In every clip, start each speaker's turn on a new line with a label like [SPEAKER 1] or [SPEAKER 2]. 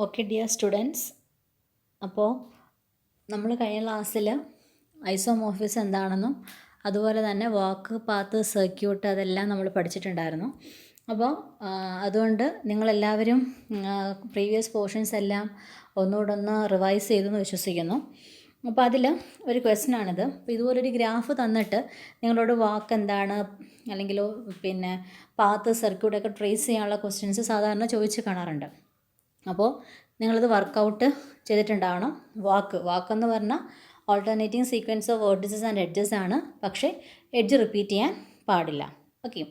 [SPEAKER 1] Okay dear students, അപ്പോൾ നമ്മൾ കഴിഞ്ഞ ക്ലാസ്സിൽ ഐസോമോർഫിസം എന്താണെന്നും അതുപോലെ തന്നെ വാക്ക്, പാത്ത്, സർക്യൂട്ട് അതെല്ലാം നമ്മൾ പഠിച്ചിട്ടുണ്ടായിരുന്നു. അപ്പോൾ അതുകൊണ്ട് നിങ്ങളെല്ലാവരും പ്രീവിയസ് പോർഷൻസ് എല്ലാം ഒന്നുകൂടെ ഒന്ന് റിവൈസ് ചെയ്തെന്ന് വിശ്വസിക്കുന്നു. അപ്പോൾ അതിൽ ഒരു ക്വസ്റ്റ്യൻ ആണിത്. അപ്പോൾ ഇതുപോലൊരു ഗ്രാഫ് തന്നിട്ട് നിങ്ങളോട് വാക്ക് എന്താണ് അല്ലെങ്കിൽ പിന്നെ പാത്ത്, സർക്യൂട്ടൊക്കെ ട്രേസ് ചെയ്യാനുള്ള ക്വസ്റ്റ്യൻസ് സാധാരണ ചോദിച്ച് കാണാറുണ്ട്. അപ്പോൾ നിങ്ങളിത് വർക്കൗട്ട് ചെയ്തിട്ടുണ്ടാവണം. വാക്കെന്ന് പറഞ്ഞാൽ alternating sequence of vertices and edges ആണ്, പക്ഷേ എഡ്ജ് റിപ്പീറ്റ് ചെയ്യാൻ പാടില്ല. ഓക്കെ,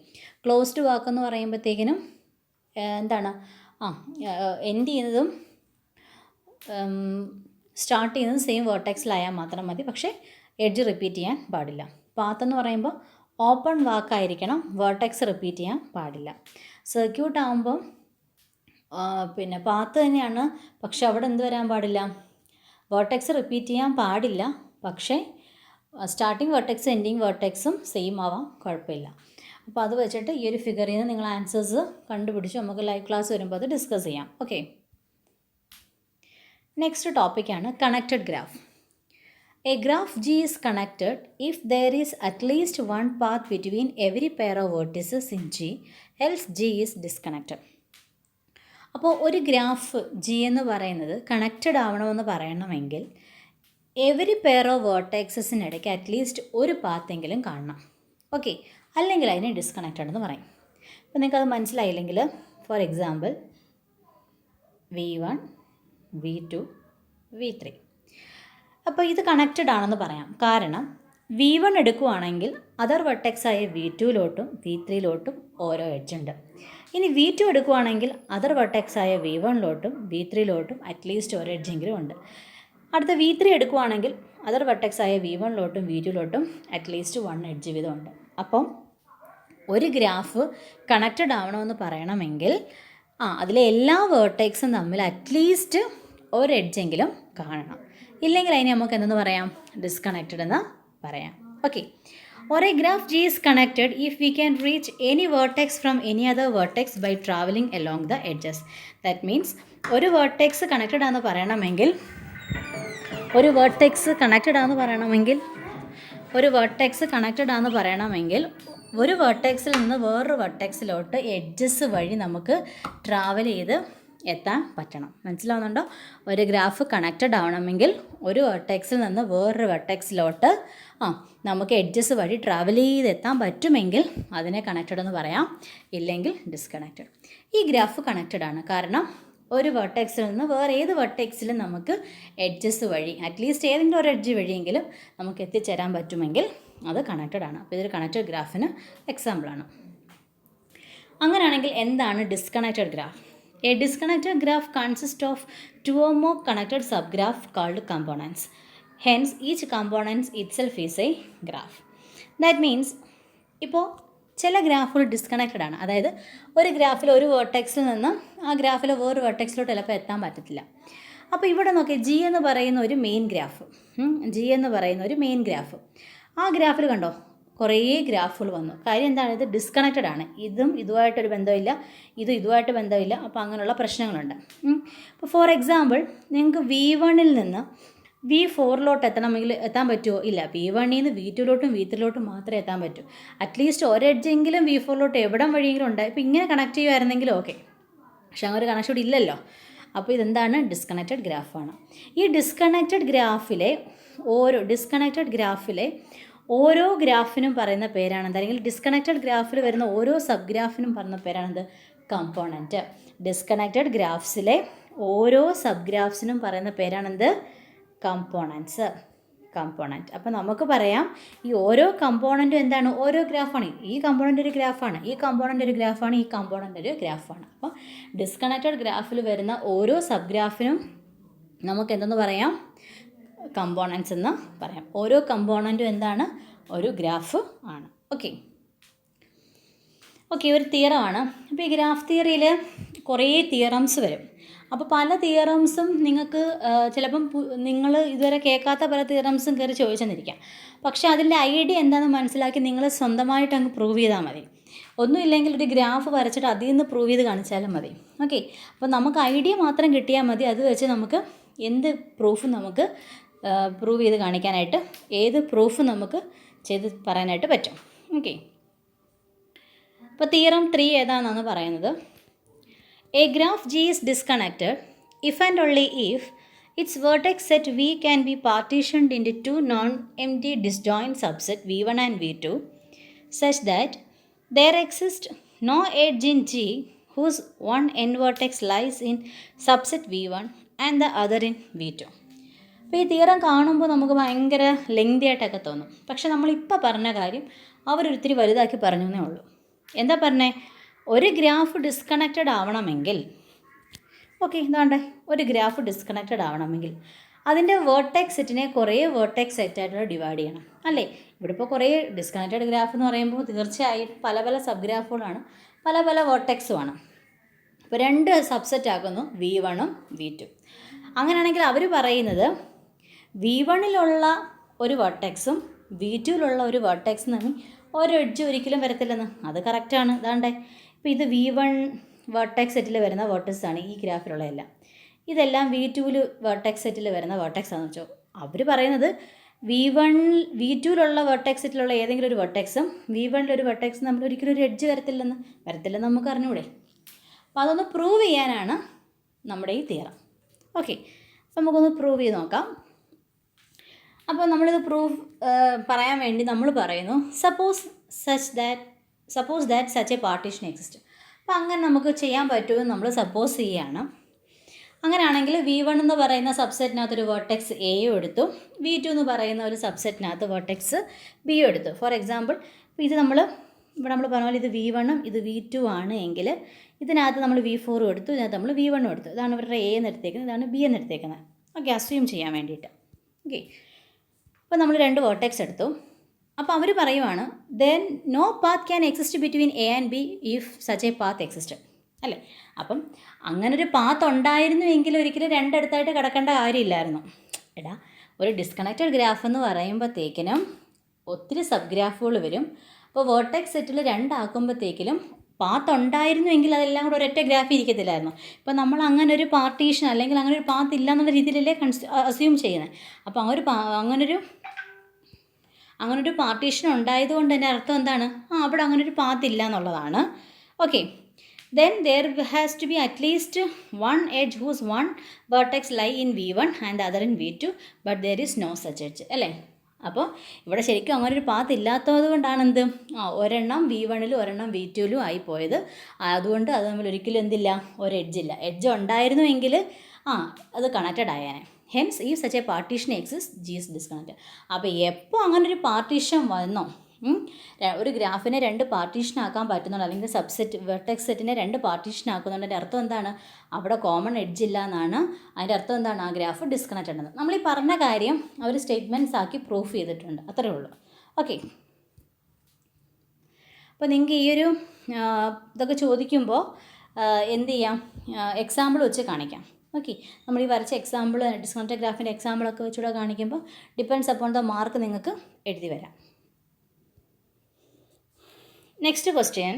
[SPEAKER 1] ക്ലോസ്ഡ് വാക്കെന്ന് പറയുമ്പോഴത്തേക്കിനും എന്താണ് എൻഡ് ചെയ്യുന്നതും സ്റ്റാർട്ട് ചെയ്യുന്നതും സെയിം വേർട്ടെക്സിലായാൽ മാത്രം മതി, പക്ഷേ എഡ്ജ് റിപ്പീറ്റ് ചെയ്യാൻ പാടില്ല. പാത്തെന്ന് പറയുമ്പോൾ ഓപ്പൺ വാക്കായിരിക്കണം, വേർട്ടെക്സ് റിപ്പീറ്റ് ചെയ്യാൻ പാടില്ല. സർക്യൂട്ട് ആകുമ്പോൾ പിന്നെ പാത്ത് തന്നെയാണ്, പക്ഷെ അവിടെ എന്ത് വരാൻ പാടില്ല, വേർട്ടെക്സ് റിപ്പീറ്റ് ചെയ്യാൻ പാടില്ല, പക്ഷേ സ്റ്റാർട്ടിങ് വേർട്ടെക്സും എൻഡിങ് വേർട്ടെക്സും സെയിം ആവാം, കുഴപ്പമില്ല. അപ്പോൾ അത് വെച്ചിട്ട് ഈ ഒരു ഫിഗറിൽ നിന്ന് നിങ്ങൾ ആൻസേഴ്സ് കണ്ടുപിടിച്ച് നമുക്ക് ലൈവ് ക്ലാസ് വരുമ്പോൾ അത് ഡിസ്കസ് ചെയ്യാം. ഓക്കെ, നെക്സ്റ്റ് ടോപ്പിക്കാണ് connected graph. A graph G is connected if there is at least one path between every pair of vertices in G, else G is disconnected. അപ്പോൾ ഒരു graph G എന്ന് പറയുന്നത് connected ആവണമെന്ന് പറയണമെങ്കിൽ every pair of വേർട്ടെക്സസിനിടയ്ക്ക് at least ഒരു പാത്തെങ്കിലും കാണണം. Okay, അല്ലെങ്കിൽ അതിനെ ഡിസ്കണക്റ്റഡ് എന്ന് പറയും. അപ്പോൾ നിങ്ങൾക്കത് മനസ്സിലായില്ലെങ്കിൽ for example V1, V2, V3. അപ്പോൾ ഇത് കണക്റ്റഡ് ആണെന്ന് പറയാം. കാരണം V1 എടുക്കുകയാണെങ്കിൽ അതർ വെർട്ടെക്സായ V2ലോട്ടും V3ലോട്ടും ഓരോ എഡ്ജുണ്ട്. ഇനി V2 എടുക്കുകയാണെങ്കിൽ അതർ വെർട്ടെക്സായ V1ലോട്ടും V3ലോട്ടും അറ്റ്ലീസ്റ്റ് ഒരു എഡ്ജെങ്കിലും ഉണ്ട്. അടുത്ത V3 എടുക്കുകയാണെങ്കിൽ അതർ വെർട്ടെക്സായ V1ലോട്ടും V2ലോട്ടും അറ്റ്ലീസ്റ്റ് 1 എഡ്ജ് വീതമുണ്ട്. അപ്പം ഒരു ഗ്രാഫ് കണക്റ്റഡ് ആവണമെന്ന് പറയണമെങ്കിൽ അതിലെ എല്ലാ വേർട്ടെക്സും തമ്മിൽ അറ്റ്ലീസ്റ്റ് ഒരു എഡ്ജെങ്കിലും കാണണം. ഇല്ലെങ്കിൽ അതിനെ നമുക്ക് എന്തെന്ന് പറയാം, ഡിസ്കണക്റ്റഡ് എന്ന് പറയാം. Okay, or a graph G is connected if we can reach any vertex from any other vertex by traveling along the edges. That means ഒരു വേർട്ടെക്സ് കണക്റ്റഡ് ആണെന്ന് പറയണമെങ്കിൽ ഒരു വേർട്ടെക്സ് കണക്റ്റഡ് ആണെന്ന് പറയണമെങ്കിൽ ഒരു വേർട്ടെക്സിൽ നിന്ന് വേറൊരു വേർട്ടെക്സിലോട്ട് എഡ്ജസ് വഴി നമുക്ക് ട്രാവൽ ചെയ്ത് എത്താൻ പറ്റണം. മനസ്സിലാവുന്നുണ്ടോ? ഒരു ഗ്രാഫ് കണക്റ്റഡ് ആവണമെങ്കിൽ ഒരു വെർട്ടെക്സിൽ നിന്ന് വേറൊരു വെർട്ടെക്സിലോട്ട് നമുക്ക് എഡ്ജസ് വഴി ട്രാവൽ ചെയ്തെത്താൻ പറ്റുമെങ്കിൽ അതിനെ കണക്റ്റഡ് എന്ന് പറയാം, ഇല്ലെങ്കിൽ ഡിസ്കണക്റ്റഡ്. ഈ ഗ്രാഫ് കണക്റ്റഡ് ആണ്, കാരണം ഒരു വെർട്ടെക്സിൽ നിന്ന് വേറെ ഏത് വെർട്ടെക്സിലും നമുക്ക് എഡ്ജസ് വഴി അറ്റ്ലീസ്റ്റ് ഏതെങ്കിലും ഒരു എഡ്ജ് വഴിയെങ്കിലും നമുക്ക് എത്തിച്ചേരാൻ പറ്റുമെങ്കിൽ അത് കണക്റ്റഡ് ആണ്. അപ്പോൾ ഇതൊരു കണക്റ്റഡ് ഗ്രാഫിന് എക്സാമ്പിളാണ്. അങ്ങനെയാണെങ്കിൽ എന്താണ് disconnected graph? A disconnected graph consists of two or more connected subgraphs called components. Hence, each component itself is a graph. That means, ഇപ്പോൾ ചില ഗ്രാഫുകൾ ഡിസ്കണക്റ്റഡ് ആണ്. അതായത് ഒരു ഗ്രാഫിൽ ഒരു വേർട്ടെക്സിൽ നിന്ന് ആ ഗ്രാഫിൽ വേറൊരു വേർട്ടെക്സിലോട്ട് ചിലപ്പോൾ എത്താൻ പറ്റത്തില്ല. അപ്പോൾ ഇവിടെ നോക്കി ജി എന്ന് പറയുന്ന ഒരു മെയിൻ ഗ്രാഫ്, ആ ഗ്രാഫിൽ കണ്ടോ കുറേ ഗ്രാഫുകൾ വന്നു. കാര്യം എന്താണ്? ഇത് ഡിസ്കണക്റ്റഡ് ആണ്. ഇതുമായിട്ടൊരു ബന്ധമില്ല, ഇതുമായിട്ട് ബന്ധമില്ല. അപ്പോൾ അങ്ങനെയുള്ള പ്രശ്നങ്ങളുണ്ട്. ഇപ്പോൾ ഫോർ എക്സാമ്പിൾ നിങ്ങൾക്ക് V1 നിന്ന് V4 എത്താൻ പറ്റുമോ? ഇല്ല. V1 നിന്ന് V2 V3 മാത്രമേ എത്താൻ പറ്റൂ. അറ്റ്ലീസ്റ്റ് ഒരെഡ്ജെങ്കിലും V4 എവിടം വഴിയെങ്കിലും ഉണ്ട്. ഇപ്പോൾ ഇങ്ങനെ കണക്ട് ചെയ്യുമായിരുന്നെങ്കിൽ ഓക്കെ, പക്ഷെ അങ്ങനെ ഒരു കണക്ഷൻ ഇവിടെ ഇല്ലല്ലോ. അപ്പോൾ ഇതെന്താണ്? ഡിസ്കണക്റ്റഡ് ഗ്രാഫാണ്. ഈ ഡിസ്കണക്റ്റഡ് ഗ്രാഫിലെ ഓരോ ഗ്രാഫിനും പറയുന്ന പേരാണെന്ത്, അല്ലെങ്കിൽ ഡിസ്കണക്റ്റഡ് ഗ്രാഫിൽ വരുന്ന ഓരോ സബ് ഗ്രാഫിനും പറയുന്ന പേരാണെന്ത്? കമ്പോണൻറ്റ്. ഡിസ്കണക്റ്റഡ് ഗ്രാഫ്സിലെ ഓരോ സബ് ഗ്രാഫ്സിനും പറയുന്ന പേരാണെന്ത്? കമ്പോണൻറ്റ്. അപ്പോൾ നമുക്ക് പറയാം ഈ ഓരോ കമ്പോണൻറ്റും എന്താണ്? ഓരോ ഗ്രാഫാണ്. ഈ കമ്പോണൻ്റ് ഒരു ഗ്രാഫാണ്, ഈ കമ്പോണൻ്റ് ഒരു ഗ്രാഫാണ്, ഈ കമ്പോണൻ്റ് ഒരു ഗ്രാഫാണ്. അപ്പോൾ ഡിസ്കണക്റ്റഡ് ഗ്രാഫിൽ വരുന്ന ഓരോ സബ് ഗ്രാഫിനും നമുക്ക് എന്തെന്ന് പറയാം? കമ്പോണൻസ് എന്ന് പറയാം. ഓരോ കമ്പോണൻറ്റും എന്താണ്? ഒരു ഗ്രാഫ് ആണ്. ഓക്കെ, ഒരു തിയറമാണ്. അപ്പോൾ ഈ ഗ്രാഫ് തിയറിയിൽ കുറേ തിയറംസ് വരും. അപ്പോൾ പല തിയറംസും നിങ്ങൾക്ക് ചിലപ്പം നിങ്ങൾ ഇതുവരെ കേൾക്കാത്ത പല തിയറംസും കയറി ചോദിച്ചെന്നിരിക്കാം. പക്ഷേ അതിൻ്റെ ഐഡിയ എന്താണെന്ന് മനസ്സിലാക്കി നിങ്ങൾ സ്വന്തമായിട്ട് അങ്ങ് പ്രൂവ് ചെയ്താൽ മതി. ഒന്നുമില്ലെങ്കിൽ ഒരു ഗ്രാഫ് വരച്ചിട്ട് അതിൽ നിന്ന് പ്രൂവ് ചെയ്ത് കാണിച്ചാലും മതി. ഓക്കെ, അപ്പോൾ നമുക്ക് ഐഡിയ മാത്രം കിട്ടിയാൽ മതി. അത് വെച്ച് നമുക്ക് എന്ത് പ്രൂഫ് നമുക്ക് പ്രൂവ് ചെയ്ത് കാണിക്കാനായിട്ട്, ഏത് പ്രൂഫ് നമുക്ക് ചെയ്ത് പറയാനായിട്ട് പറ്റും. ഓക്കെ, അപ്പോൾ തിയറം 3 ഏതാണെന്നാണ് പറയുന്നത്. A graph G is disconnected if and only if its vertex set V can be partitioned into two non-empty disjoint subset V1 and V2 such that there exists no edge in G whose one end vertex lies in subset V1 and the other in V2. അപ്പോൾ ഈ theorem കാണുമ്പോൾ നമുക്ക് ഭയങ്കര lengthy ആയിട്ടൊക്കെ തോന്നും. പക്ഷെ നമ്മളിപ്പോൾ പറഞ്ഞ കാര്യം അവരൊരിത്തിരി വലുതാക്കി പറഞ്ഞു എന്നേ ഉള്ളൂ. എന്താ പറഞ്ഞേ? ഒരു ഗ്രാഫ് ഡിസ്കണക്റ്റഡ് ആവണമെങ്കിൽ, ഓക്കെ ഇതാണ്ടേ, ഒരു ഗ്രാഫ് ഡിസ്കണക്റ്റഡ് ആവണമെങ്കിൽ അതിൻ്റെ വേർട്ടെക്സ് സെറ്റിനെ കുറേ വേർട്ടെക്സ് സെറ്റായിട്ട് ഡിവൈഡ് ചെയ്യണം, അല്ലേ? ഇവിടെ ഇപ്പോൾ കുറേ ഡിസ്കണക്റ്റഡ് ഗ്രാഫ് എന്ന് പറയുമ്പോൾ തീർച്ചയായും പല പല സബ് ഗ്രാഫുകളാണ്, പല പല വേർട്ടെക്സുമാണ്. ഇപ്പോൾ 2 സബ്സെറ്റ് ആക്കുന്നു, V1ഉം V2. അങ്ങനെയാണെങ്കിൽ അവർ പറയുന്നത് V1ലുള്ള ഒരു വേർട്ടെക്സും V2ലുള്ള ഒരു വേർട്ടെക്സും തമ്മിൽ ഒരു എഡ്ജ് ഒരിക്കലും വരത്തില്ലെന്ന്. അത് കറക്റ്റാണ്. ഇതാണ്ടേ, ഇപ്പോൾ ഇത് V1 വേർട്ടെക്സ് സെറ്റിൽ വരുന്ന വേർട്ടെക്സ് ആണ് ഈ ഗ്രാഫിലുള്ള എല്ലാം. ഇതെല്ലാം V2 വേർട്ടെക്സ് സെറ്റിൽ വരുന്ന വേർട്ടെക്സ് ആണെന്ന് വെച്ചോ. അവർ പറയുന്നത് V2ലുള്ള വേർട്ടെക്സ് സെറ്റിലുള്ള ഏതെങ്കിലും ഒരു വേർട്ടെക്സും V1ലൊരു വേർട്ടെക്സും നമ്മൾ ഒരിക്കലും ഒരു എഡ്ജ് വരത്തില്ലെന്ന് നമുക്ക് അറിഞ്ഞൂടെ. അപ്പോൾ അതൊന്ന് പ്രൂവ് ചെയ്യാനാണ് നമ്മുടെ ഈ തിയറം. ഓക്കെ, അപ്പോൾ നമുക്കൊന്ന് പ്രൂവ് ചെയ്ത് നോക്കാം. അപ്പോൾ നമ്മളിത് പ്രൂഫ് പറയാൻ വേണ്ടി നമ്മൾ പറയുന്നു suppose that such A partition exist. അപ്പോൾ അങ്ങനെ നമുക്ക് ചെയ്യാൻ പറ്റുമെന്ന് നമ്മൾ സപ്പോസ് ചെയ്യുകയാണ്. അങ്ങനെയാണെങ്കിൽ V1 എന്ന് പറയുന്ന സബ്സെറ്റിനകത്ത് ഒരു വേർട്ടെക്സ് എയും എടുത്തു, V2 എന്ന് പറയുന്ന ഒരു സബ്സെറ്റിനകത്ത് വേർട്ടെക്സ് ബിയും എടുത്തു. ഫോർ എക്സാമ്പിൾ, ഇത് ഇവിടെ നമ്മൾ പറഞ്ഞ പോലെ ഇത് V1ഉം ഇത് V2 ആണ് എങ്കിൽ ഇതിനകത്ത് നമ്മൾ V4 എടുത്തു, ഇതിനകത്ത് നമ്മൾ V1ഉം എടുത്തു. ഇതാണ് ഇവരുടെ എ എന്ന് എടുത്തേക്കുന്നത്, ഇതാണ് ബി എന്ന് എടുത്തേക്കുന്നത്. ഓക്കെ, അസ്യൂം ചെയ്യാൻ വേണ്ടിയിട്ട്. ഓക്കെ, അപ്പോൾ നമ്മൾ 2 വേർട്ടെക്സ് എടുത്തു. അപ്പോൾ അവർ പറയുവാണ് then no path can exist between A and B if such a path exist, അല്ലേ? അപ്പം അങ്ങനൊരു പാത്ത് ഉണ്ടായിരുന്നുവെങ്കിൽ ഒരിക്കലും രണ്ടിടത്തായിട്ട് കിടക്കേണ്ട കാര്യമില്ലായിരുന്നു. എടാ, ഒരു ഡിസ്കണക്റ്റഡ് ഗ്രാഫ് എന്ന് പറയുമ്പോഴത്തേക്കിനും ഒത്തിരി സബ് ഗ്രാഫുകൾ വരും. അപ്പോൾ വേർട്ടെക്സ് സെറ്റിൽ 2 ആക്കുമ്പോഴത്തേക്കിലും പാത്ത് ഉണ്ടായിരുന്നുവെങ്കിൽ അതെല്ലാം കൂടെ ഒരൊറ്റ ഗ്രാഫ് ഇരിക്കത്തില്ലായിരുന്നു. ഇപ്പോൾ നമ്മൾ അങ്ങനെ ഒരു പാർട്ടീഷൻ അല്ലെങ്കിൽ അങ്ങനെ ഒരു പാത്ത് ഇല്ല എന്നുള്ള രീതിയിലല്ലേ അസ്യൂം ചെയ്യുന്നത്. അപ്പോൾ അങ്ങനൊരു പാർട്ടീഷൻ ഉണ്ടായതുകൊണ്ട് തന്നെ അർത്ഥം എന്താണ്? അവിടെ അങ്ങനൊരു പാത്ത് ഇല്ല എന്നുള്ളതാണ്. Okay, then there has to be at least one edge whose one vertex lie in V1 and the other in V2 but there is no such edge, അല്ലേ? അപ്പോൾ ഇവിടെ ശരിക്കും അങ്ങനൊരു പാത്ത് ഇല്ലാത്തത് കൊണ്ടാണ് എന്ത് ഒരെണ്ണം V1ലും ഒരെണ്ണം V2ലും ആയിപ്പോയത്. അതുകൊണ്ട് അത് തമ്മിൽ ഒരിക്കലും എന്തില്ല, ഒരു എഡ്ജില്ല. എഡ്ജ് ഉണ്ടായിരുന്നുവെങ്കിൽ അത് കണക്റ്റഡ് ആയേനെ. ഹെൻസ് ഈ such A partition exist G is disconnected. അപ്പോൾ എപ്പോൾ അങ്ങനൊരു പാർട്ടീഷൻ വന്നോ, ഒരു ഗ്രാഫിനെ 2 പാർട്ടീഷനാക്കാൻ പറ്റുന്നുണ്ട്, അല്ലെങ്കിൽ സബ്സെറ്റ് വെർട്ടെക്സ് സെറ്റിനെ 2 പാർട്ടീഷനാക്കുന്നുണ്ട്. അതിൻ്റെ അർത്ഥം എന്താണ്? അവിടെ കോമൺ എഡ്ജ് ഇല്ല എന്നാണ്. അതിൻ്റെ അർത്ഥം എന്താണ്? ആ ഗ്രാഫ് ഡിസ്കണക്റ്റഡ് ആണ്. നമ്മൾ ഈ പറഞ്ഞ കാര്യം അവർ സ്റ്റേറ്റ്മെൻറ്റ്സ് ആക്കി പ്രൂഫ് ചെയ്തിട്ടുണ്ട്, അത്രയേ ഉള്ളൂ. ഓക്കെ, അപ്പോൾ നിങ്ങൾക്ക് ഈ ഒരു ഇതൊക്കെ ചോദിക്കുമ്പോൾ എന്ത് ചെയ്യാം? എക്സാമ്പിൾ വെച്ച് കാണിക്കാം. ഓക്കെ, നമ്മൾ ഈ വരച്ച എക്സാമ്പിൾ ഡിസ്കണക്റ്റഡ് ഗ്രാഫിൻ്റെ എക്സാമ്പിളൊക്കെ വെച്ചുകൂടെ കാണിക്കുമ്പോൾ ഡിപ്പെൻഡ്സ് അപ്പോൺ ദ മാർക്ക് നിങ്ങൾക്ക് എഴുതി വരാം. Next question,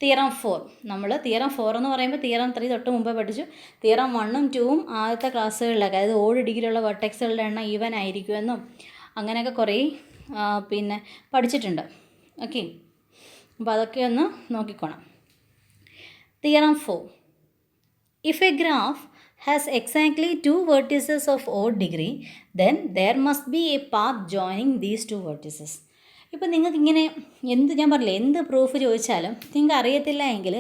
[SPEAKER 1] theorem 4. നമ്മൾ തിയറം 4 എന്ന് പറയുമ്പോൾ തിയറം 3 തൊട്ട് മുമ്പേ പഠിച്ചു. തിയറം 1ഉം 2ഉം ആദ്യത്തെ ക്ലാസ്സുകളിലൊക്കെ, അതായത് ഓട് ഡിഗ്രിയുള്ള വെർട്ടെക്സുകളുടെ എണ്ണം ഈവൻ ആയിരിക്കുമെന്നും അങ്ങനെയൊക്കെ കുറേ പഠിച്ചിട്ടുണ്ട്. ഓക്കെ, അപ്പോൾ അതൊക്കെ ഒന്ന് നോക്കിക്കോണം. Theorem 4, if a graph has exactly 2 vertices of odd degree then there must be a path joining these 2 vertices. ഇപ്പോൾ നിങ്ങൾക്ക് ഇങ്ങനെ ഞാൻ പറഞ്ഞില്ലേ, എന്ത് പ്രൂഫ് ചോദിച്ചാലും നിങ്ങൾക്ക് അറിയത്തില്ല എങ്കിൽ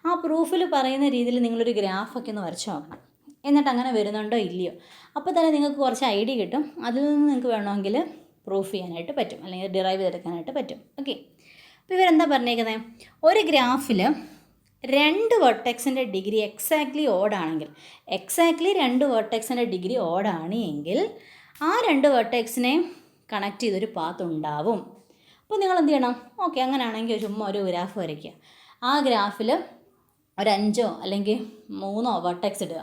[SPEAKER 1] ആ പ്രൂഫിൽ പറയുന്ന രീതിയിൽ നിങ്ങളൊരു ഗ്രാഫൊക്കെ ഒന്ന് വരച്ച് നോക്കണം. എന്നിട്ട് അങ്ങനെ വരുന്നുണ്ടോ ഇല്ലയോ, അപ്പോൾ തന്നെ നിങ്ങൾക്ക് കുറച്ച് ഐഡിയ കിട്ടും. അതിൽ നിന്ന് നിങ്ങൾക്ക് വേണമെങ്കിൽ പ്രൂഫ് ചെയ്യാനായിട്ട് പറ്റും, അല്ലെങ്കിൽ ഡിറൈവ് ചെയ്തെടുക്കാനായിട്ട് പറ്റും. ഓക്കെ, അപ്പോൾ ഇവരെന്താ പറഞ്ഞേക്കുന്നത്? ഒരു ഗ്രാഫിൽ 2 വെർട്ടെക്സിൻ്റെ ഡിഗ്രി എക്സാക്ട്ലി ഓടാണെങ്കിൽ, 2 വെർട്ടെക്സിൻ്റെ ഡിഗ്രി ഓടാണ് എങ്കിൽ ആ 2 വെർട്ടെക്സിനെ കണക്ട് ചെയ്തൊരു പാത്ത് ഉണ്ടാവും. അപ്പോൾ നിങ്ങൾ എന്ത് ചെയ്യണം? ഓക്കെ, അങ്ങനെയാണെങ്കിൽ ചുമ്മാ ഒരു ഗ്രാഫ് വരയ്ക്കുക. ആ ഗ്രാഫിൽ ഒരു 5 അല്ലെങ്കിൽ 3 വെർട്ടെക്സ് ഇടുക.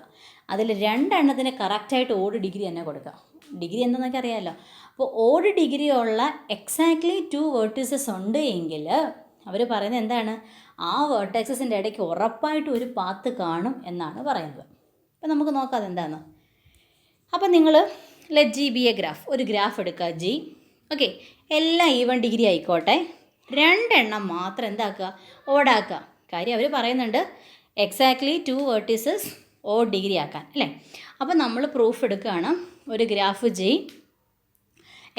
[SPEAKER 1] അതിൽ 2 എണ്ണത്തിന് കറക്റ്റായിട്ട് ഓട് ഡിഗ്രി തന്നെ കൊടുക്കുക. ഡിഗ്രി എന്താണെന്നൊക്കെ അറിയാമല്ലോ. അപ്പോൾ ഓട് ഡിഗ്രി ഉള്ള എക്സാക്ട്ലി 2 വെർട്ടിസസ് ഉണ്ട് എങ്കിൽ അവർ പറയുന്നത് എന്താണ്, ആ വേർട്ടെക്സസിൻ്റെ ഇടയ്ക്ക് ഉറപ്പായിട്ടും ഒരു പാത്ത് കാണും എന്നാണ് പറയുന്നത്. അപ്പം നമുക്ക് നോക്കാം അതെന്താണെന്ന്. അപ്പം നിങ്ങൾ let G B A graph, ഒരു ഗ്രാഫ് എടുക്കുക ജി. ഓക്കെ, എല്ലാം ഈവൻ ഡിഗ്രി ആയിക്കോട്ടെ, 2 എണ്ണം മാത്രം എന്താക്കുക, ഓടാക്കുക. കാര്യം അവർ പറയുന്നുണ്ട് എക്സാക്ട്ലി 2 വേർട്ടീസസ് ഓഡ് ഡിഗ്രി ആക്കാൻ അല്ലേ. അപ്പം നമ്മൾ പ്രൂഫ് എടുക്കുകയാണ്, ഒരു ഗ്രാഫ് ജി,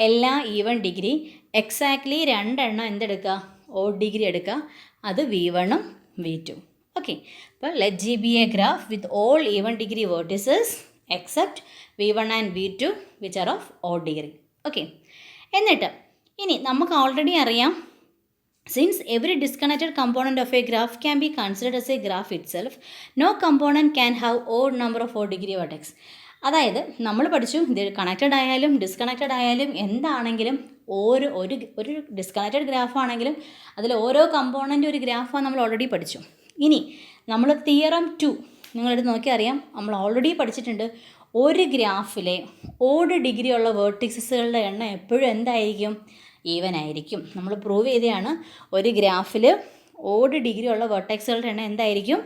[SPEAKER 1] എല്ലാ ഈവൻ ഡിഗ്രി, എക്സാക്ട്ലി 2 എണ്ണം എന്തെടുക്കുക, ഓഡ് ഡിഗ്രി എടുക്കുക, അത് V1 ഉം V2. ഓക്കെ, അപ്പോൾ let G B A graph with all even degree vertices except V1 and V2 which are of odd degree. Okay, എന്നിട്ട് ഇനി നമുക്ക് ഓൾറെഡി അറിയാം, since every disconnected component of a graph can be considered as a graph itself, no component can have odd number of odd degree vertex. അതായത് നമ്മൾ പഠിച്ചു, ഇത് connected ആയാലും disconnected ആയാലും എന്താണെങ്കിലും ഒരു ഡിസ്കണക്റ്റഡ് ഗ്രാഫ് ആണെങ്കിലും അതിൽ ഓരോ കമ്പോണൻ്റ് ഒരു ഗ്രാഫാണ് നമ്മൾ ഓൾറെഡി പഠിച്ചു. ഇനി നമ്മൾ തിയറം 2 നിങ്ങളെടുത്ത് നോക്കി അറിയാം, നമ്മൾ ഓൾറെഡി പഠിച്ചിട്ടുണ്ട്, ഒരു ഗ്രാഫിലെ ഓഡ് ഡിഗ്രി ഉള്ള വേർട്ടിക്സസുകളുടെ എണ്ണം എപ്പോഴും എന്തായിരിക്കും, ഈവൻ ആയിരിക്കും. നമ്മൾ പ്രൂവ് ചെയ്തതാണ്, ഒരു ഗ്രാഫിൽ ഓഡ് ഡിഗ്രി ഉള്ള വെർട്ടെക്സുകളുടെ എണ്ണം എന്തായിരിക്കും,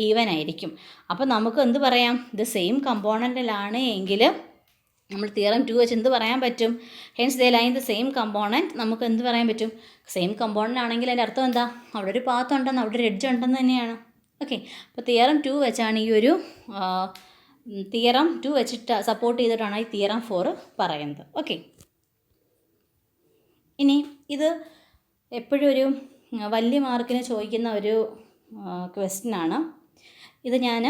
[SPEAKER 1] ഈവൻ ആയിരിക്കും. അപ്പോൾ നമുക്ക് എന്ത് പറയാം, ഇത് സെയിം കമ്പോണൻറ്റിലാണ് എങ്കിൽ നമ്മൾ തിയറം 2 വെച്ച് എന്ത് പറയാൻ പറ്റും, hence they line the same component. നമുക്ക് എന്ത് പറയാൻ പറ്റും, സെയിം കമ്പോണൻ്റ് ആണെങ്കിൽ അതിൻ്റെ അർത്ഥം എന്താ, അവിടെ ഒരു പാത്ത് ഉണ്ടെന്ന്, അവിടെ ഒരു എഡ്ജ് ഉണ്ടെന്ന് തന്നെയാണ്. ഓക്കെ, അപ്പോൾ തിയറം 2 വെച്ചാണ് ഈ ഒരു തിയറം 2 വെച്ചിട്ട് സപ്പോർട്ട് ചെയ്തിട്ടാണ് ഈ തിയറം 4 പറയുന്നത്. ഓക്കെ, ഇനി ഇത് എപ്പോഴും ഒരു വലിയ മാർക്കിന് ചോദിക്കുന്ന ഒരു ക്വസ്റ്റ്യനാണ്. ഇത് ഞാൻ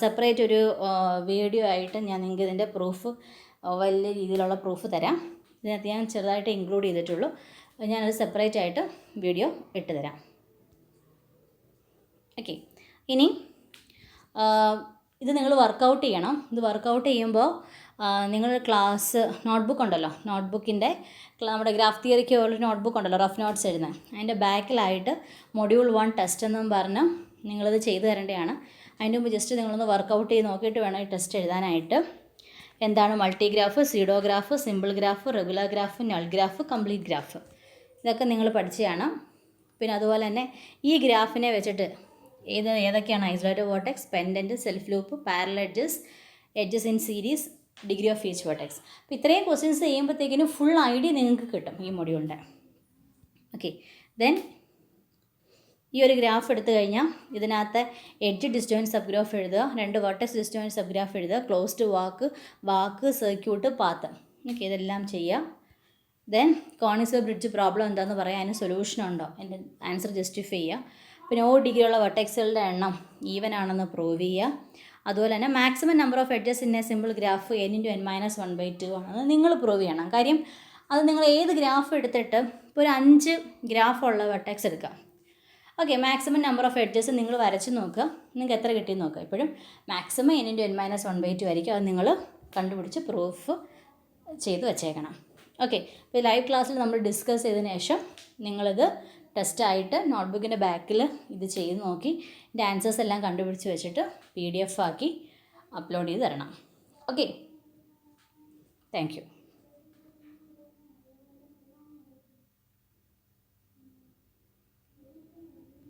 [SPEAKER 1] സെപ്പറേറ്റ് ഒരു വീഡിയോ ആയിട്ട് ഞാൻ നിങ്ങൾക്ക് ഇതിൻ്റെ പ്രൂഫ്, വലിയ രീതിയിലുള്ള പ്രൂഫ് തരാം. ഇതിനകത്ത് ഞാൻ ചെറുതായിട്ട് ഇൻക്ലൂഡ് ചെയ്തിട്ടുള്ളൂ. ഞാനത് സെപ്പറേറ്റ് ആയിട്ട് വീഡിയോ ഇട്ട് തരാം. ഓക്കെ, ഇനി ഇത് നിങ്ങൾ വർക്കൗട്ട് ചെയ്യണം. ഇത് വർക്കൗട്ട് ചെയ്യുമ്പോൾ നിങ്ങൾ ക്ലാസ് നോട്ട്ബുക്ക് ഉണ്ടല്ലോ, നോട്ട്ബുക്കിൻ്റെ നമ്മുടെ ഗ്രാഫ് തിയറിക്ക് ഒരു നോട്ട്ബുക്ക് ഉണ്ടല്ലോ, റഫ് നോട്ട്സ് എഴുതുന്നത്, അതിൻ്റെ ബാക്കിലായിട്ട് മൊഡ്യൂൾ 1 ടെസ്റ്റ് എന്നും പറഞ്ഞ് നിങ്ങളിത് ചെയ്തു തരേണ്ടതാണ്. അതിൻ്റെ മുമ്പ് ജസ്റ്റ് നിങ്ങളൊന്ന് വർക്കൗട്ട് ചെയ്ത് നോക്കിയിട്ട് വേണം ഈ ടെസ്റ്റ് എഴുതാനായിട്ട്. എന്താണ് multigraph, pseudograph, simple graph, regular graph, null graph, complete graph, ഇതൊക്കെ നിങ്ങൾ പഠിച്ചതാണ്. പിന്നെ അതുപോലെ തന്നെ ഈ ഗ്രാഫിനെ വെച്ചിട്ട് ഏതൊക്കെയാണ് isolated vertex, pendant, self loop, parallel edges in series, degree of each vertex. അപ്പോൾ ഇത്രയും ക്വസ്റ്റ്യൻസ് ചെയ്യുമ്പോഴത്തേക്കിനും ഫുൾ ഐഡിയ നിങ്ങൾക്ക് കിട്ടും ഈ മൊഡ്യൂളിൻ്റെ. ഓക്കെ, ദെൻ ഈ ഒരു ഗ്രാഫ് എടുത്തു കഴിഞ്ഞാൽ ഇതിനകത്ത് എഡ്ജ് ഡിസ്റ്റോയിൻറ്റ് സബ് ഗ്രാഫ് എഴുതുക, 2 വേർട്ടെക്സ് ഡിസ്റ്റോയിൻറ്റ് സബ് ഗ്രാഫ് എഴുതുക, ക്ലോസ്ഡ് വാക്ക്, സർക്യൂട്ട്, പാത്ത്. ഓക്കെ, ഇതെല്ലാം ചെയ്യുക. ദെൻ കോണിസർ ബ്രിഡ്ജ് പ്രോബ്ലം എന്താണെന്ന് പറയാം, അതിന് സൊല്യൂഷൻ ഉണ്ടോ, അതിൻ്റെ ആൻസർ ജസ്റ്റിഫൈ ചെയ്യുക. പിന്നെ ഓ ഡിഗ്രിയുള്ള വെർട്ടെക്സുകളുടെ എണ്ണം ഈവൻ ആണെന്ന് പ്രൂവ് ചെയ്യുക. അതുപോലെ തന്നെ maximum number of edges in A simple graph n × n-1/2 ആണെന്ന് നിങ്ങൾ പ്രൂവ് ചെയ്യണം. കാര്യം അത് നിങ്ങൾ ഏത് ഗ്രാഫ് എടുത്തിട്ട് ഇപ്പോൾ ഒരു 5 ഗ്രാഫുള്ള വെർട്ടെക്സ് എടുക്കുക. Okay, maximum number of edges നിങ്ങൾ വരച്ച് നോക്കുക, നിങ്ങൾക്ക് എത്ര കിട്ടിയെന്ന് നോക്കുക. എപ്പോഴും മാക്സിമം n × n-1/2 ആയിരിക്കും. അത് നിങ്ങൾ കണ്ടുപിടിച്ച് പ്രൂഫ് ചെയ്ത് വച്ചേക്കണം. ഓക്കെ, ഇപ്പോൾ ലൈവ് ക്ലാസ്സിൽ നമ്മൾ ഡിസ്കസ് ചെയ്തതിന് ശേഷം നിങ്ങളിത് ടെസ്റ്റായിട്ട് നോട്ട്ബുക്കിൻ്റെ ബാക്കിൽ ഇത് ചെയ്ത് നോക്കി ഇതിൻ്റെ ആൻസേഴ്സ് എല്ലാം കണ്ടുപിടിച്ച് വെച്ചിട്ട് PDF ആക്കി അപ്ലോഡ് ചെയ്ത് തരണം. Okay, thank you.